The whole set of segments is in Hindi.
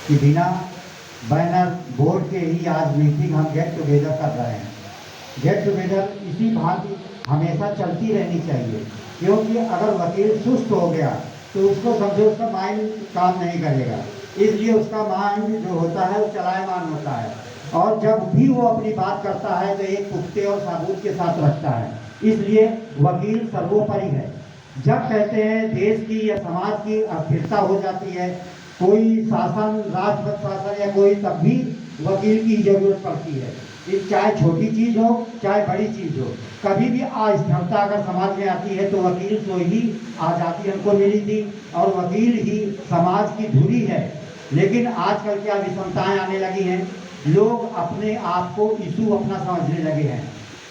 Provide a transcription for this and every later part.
कि बिना बैनर बोर्ड के ही आज मीटिंग हम गेट टुगेदर कर रहे हैं। गेट टुगेदर इसी भांति हमेशा चलती रहनी चाहिए, क्योंकि अगर वकील सुस्त हो गया तो उसको समझो उसका माइंड काम नहीं करेगा, इसलिए उसका माइंड जो होता है वो चलायमान होता है, और जब भी वो अपनी बात करता है तो एक पुख्ते और साबूत के साथ रखता है। इसलिए वकील सर्वोपरि है। जब कहते हैं देश की या समाज की अस्थिरता हो जाती है, कोई शासन, राजपथ शासन या कोई, तब भी वकील की जरूरत पड़ती है। चाहे छोटी चीज हो चाहे बड़ी चीज हो, कभी भी अस्थिरता अगर समाज में आती है तो वकील से ही आज़ादी हमको मिली थी, और वकील ही समाज की धुरी है। लेकिन आजकल क्या विषमताएं आने लगी हैं, लोग अपने आप को इशू अपना समझने लगे हैं।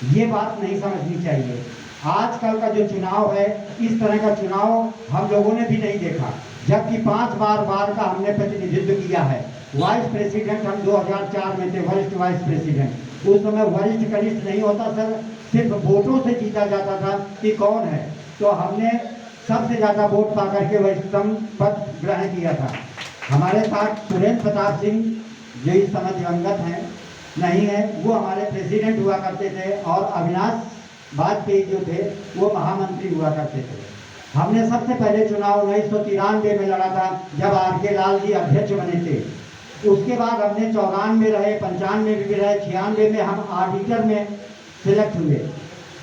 ये बात नहीं समझनी चाहिए। आजकल का जो चुनाव है, इस तरह का चुनाव हम लोगों ने भी नहीं देखा, जबकि 5 बार का हमने प्रतिनिधित्व किया है। वाइस प्रेसिडेंट हम 2004 में थे, वरिष्ठ वाइस प्रेसिडेंट। उस समय वरिष्ठ कनिष्ठ नहीं होता सर, सिर्फ वोटों से जीता जाता था कि कौन है, तो हमने सबसे ज़्यादा वोट पा करके वरिष्ठतम पद ग्रहण किया था। हमारे साथ सुरेंद्र प्रताप सिंह, जो इस समय दिवंगत हैं, नहीं है, वो हमारे प्रेसिडेंट हुआ करते थे, और अविनाश वाजपेयी जो थे वो महामंत्री हुआ करते थे। हमने सबसे पहले चुनाव 1993 में लड़ा था, जब आर.के. लाल जी अध्यक्ष बने थे। उसके बाद हमने 94 रहे, 95 में भी रहे, 96 में हम ऑडिटर में सिलेक्ट हुए।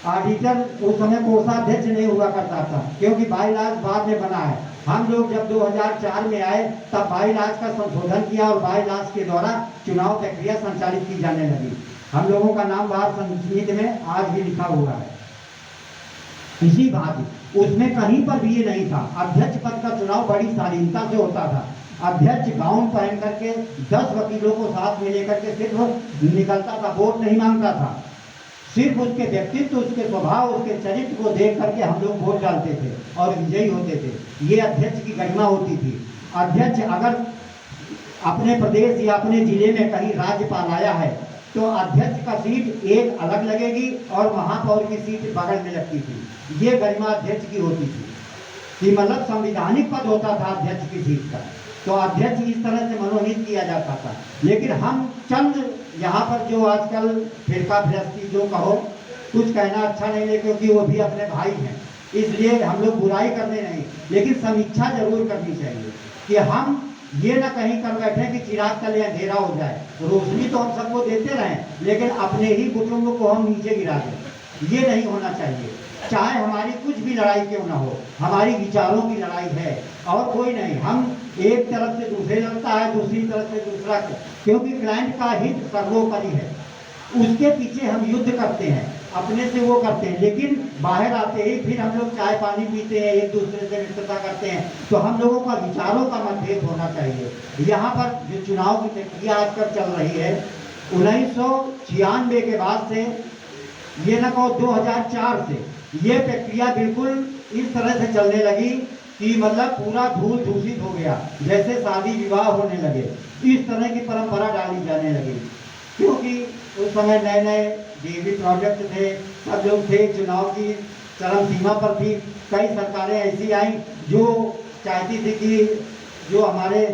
ऑडिटर उस समय कोषाध्यक्ष नहीं हुआ करता था, क्योंकि बाईलाज बाद में बना है। हम लोग जब 2004 में आए तब बाईलाज का संशोधन किया, और बाईलाज के द्वारा चुनाव प्रक्रिया संचालित की जाने लगी। हम लोगों का नाम बाहर संसद में आज भी लिखा हुआ है। इसी बात उसमें कहीं पर भी ये नहीं था। अध्यक्ष पद का चुनाव बड़ी शालीनता से होता था। अध्यक्ष गाउन पहन करके 10 वकीलों को साथ में लेकर के सिर्फ निकलता था, वोट नहीं मांगता था। सिर्फ उसके व्यक्तित्व, उसके स्वभाव, उसके चरित्र को देख करके हम लोग वोट डालते थे और विजयी होते थे। ये अध्यक्ष की गरिमा होती थी। अध्यक्ष अगर अपने प्रदेश या अपने जिले में कहीं राज्यपाल आया है तो अध्यक्ष का सीट एक अलग लगेगी और महापौर की सीट बगल में लगती थी। ये गरिमा अध्यक्ष की होती थी कि मतलब संविधानिक पद होता था अध्यक्ष की सीट का, तो अध्यक्ष इस तरह से मनोनीत किया जाता था। लेकिन हम चंद यहाँ पर जो आजकल फिरका फिरस्ती जो कहो, कुछ कहना अच्छा नहीं है, क्योंकि वो भी अपने भाई हैं, इसलिए हम लोग बुराई करने नहीं, लेकिन समीक्षा जरूर करनी चाहिए कि हम ये ना कहीं कर बैठे कि चिराग तले अंधेरा हो जाए। रोशनी तो हम सबको देते रहें, लेकिन अपने ही कुटुंब को हम नीचे गिरा दें, ये नहीं होना चाहिए। चाहे हमारी कुछ भी लड़ाई क्यों ना हो, हमारी विचारों की लड़ाई है और कोई नहीं। हम एक तरफ से दूसरे लड़ता है, दूसरी तरफ से दूसरा, क्योंकि क्लाइंट का हित सर्वोपरि है, उसके पीछे हम युद्ध करते हैं, अपने से वो करते हैं। लेकिन बाहर आते ही फिर हम लोग चाय पानी पीते हैं, एक दूसरे से मित्रता करते हैं। तो हम लोगों का विचारों का मतभेद होना चाहिए। यहाँ पर जो चुनाव की प्रक्रिया आजकल चल रही है, 1996 के बाद से, ये न कहो 2004 से, ये प्रक्रिया बिल्कुल इस तरह से चलने लगी कि मतलब पूरा धूल दूषित हो गया, जैसे शादी विवाह होने लगे, इस तरह की परंपरा डाली जाने लगी। क्योंकि उस समय नए नए डीवी प्रोजेक्ट थे, सब लोग थे, चुनाव की चरम सीमा पर थी। कई सरकारें ऐसी आई जो चाहती थी कि जो हमारे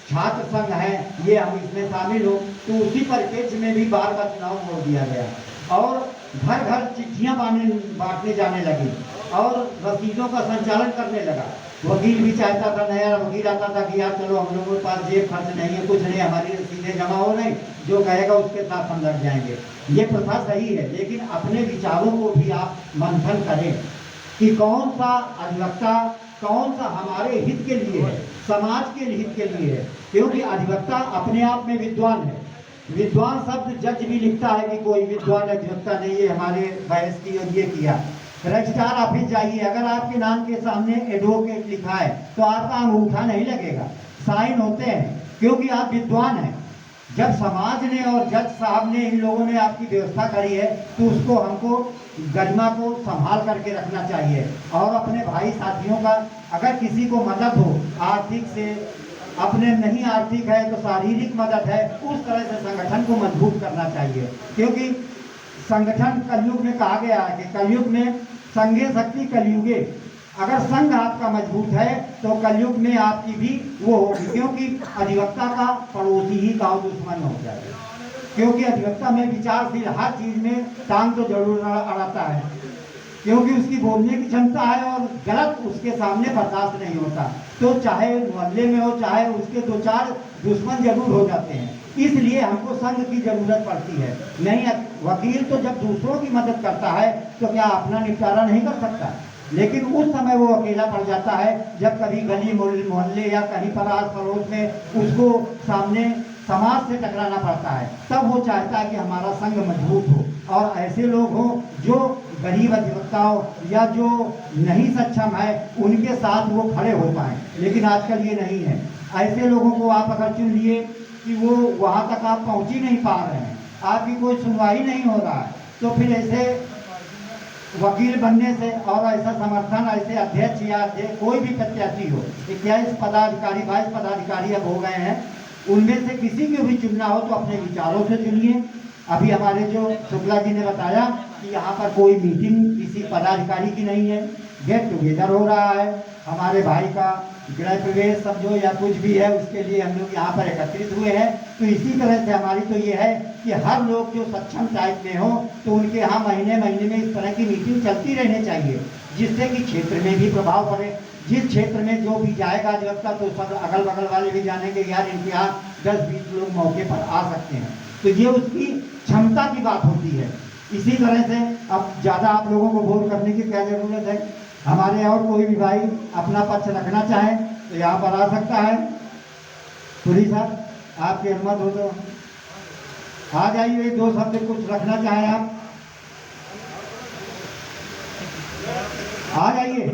छात्र संघ हैं ये हम इसमें शामिल हो, तो उसी परिप्रेक्ष्य में भी बार बार चुनाव मोड़ दिया गया और घर घर चिट्ठियाँ बांटने जाने लगी और रसीदों का संचालन करने लगा। वकील भी चाहता था, नया वकील आता था कि यार चलो हम लोगों के पास जेब खर्च नहीं है, कुछ नहीं, हमारी रसीदें जमा हो रही, जो कहेगा उसके साथ हम लग जाएंगे। ये प्रथा सही है, लेकिन अपने विचारों को भी आप मंथन करें कि कौन सा अधिवक्ता कौन सा हमारे हित के लिए है, समाज के हित के लिए है। क्योंकि अधिवक्ता अपने आप में विद्वान है। विद्वान शब्द जज भी लिखता है कि कोई विद्वान अधिवक्ता नहीं है, हमारे बहस की और ये किया। रजिस्ट्रार ऑफिस जाइए, अगर आपके नाम के सामने एडवोकेट लिखा है तो आपका अंगूठा नहीं लगेगा, साइन होते हैं, क्योंकि आप विद्वान हैं। जब समाज ने और जज साहब ने, इन लोगों ने आपकी व्यवस्था करी है तो उसको हमको गरिमा को संभाल करके रखना चाहिए। और अपने भाई साथियों का अगर किसी को मदद हो आर्थिक से, अपने नहीं आर्थिक है तो शारीरिक मदद है, उस तरह से संगठन को मजबूत करना चाहिए। क्योंकि संगठन कलयुग में कहा गया है कि कलयुग में संघे शक्ति कलयुगे, अगर संघ आपका मजबूत है तो कलयुग में आपकी भी वो होगी, क्योंकि अधिवक्ता का पड़ोसी ही गाँव दुश्मन हो जाएगा। क्योंकि अधिवक्ता में विचारशील हर चीज में टांग तो जरूर अड़ाता है, क्योंकि उसकी बोलने की क्षमता है और गलत उसके सामने बर्दाश्त नहीं होता। तो चाहे मोहल्ले में हो, चाहे उसके दो चार दुश्मन जरूर हो जाते हैं। इसलिए हमको संघ की जरूरत पड़ती है। नहीं, वकील तो जब दूसरों की मदद करता है तो क्या अपना निपटारा नहीं कर सकता? लेकिन उस समय वो अकेला पड़ जाता है जब कभी गली मोहल्ले या कहीं पर आस पड़ोस में उसको सामने समाज से टकराना पड़ता है। तब वो चाहता है कि हमारा संघ मजबूत हो और ऐसे लोग हों जो गरीब अधिवक्ताओं या जो नहीं सक्षम है उनके साथ वो खड़े हो पाए। लेकिन आजकल ये नहीं है। ऐसे लोगों को आप अगर चुन लिए कि वो वहाँ तक आप पहुँच ही नहीं पा रहे हैं, आपकी कोई सुनवाई नहीं हो रहा है, तो फिर ऐसे वकील बनने से और ऐसा समर्थन ऐसे अध्यक्ष या कोई भी प्रत्याशी हो, 21 पदाधिकारी 22 पदाधिकारी अब हो गए हैं, उनमें से किसी को भी चुनना हो तो अपने विचारों से चुनिए। अभी हमारे जो शुक्ला जी ने बताया कि यहाँ पर कोई मीटिंग किसी पदाधिकारी की नहीं है, गेट टुगेदर हो रहा है, हमारे भाई का गृह प्रवेश समझो या कुछ भी है, उसके लिए हम लोग यहाँ पर एकत्रित हुए हैं। तो इसी तरह से हमारी तो ये है कि हर लोग जो सक्षम टाइप में हो तो उनके यहाँ महीने महीने में इस तरह की मीटिंग चलती रहनी चाहिए, जिससे कि क्षेत्र में भी प्रभाव पड़े। जिस क्षेत्र में जो भी जाएगा अधिवक्ता तो सब अगल बगल वाले भी जानेंगे यार इनके यहाँ 10-20 लोग मौके पर आ सकते हैं। तो ये उसकी क्षमता की बात होती है। इसी तरह से अब ज़्यादा आप लोगों को बोर करने की क्या ज़रूरत है। हमारे और कोई भी भाई अपना पक्ष रखना चाहे तो यहाँ पर आ सकता है। पुरी साहब आपकी हिम्मत हो तो आ जाइए, 2 शब्द कुछ रखना चाहे आप आ जाइए।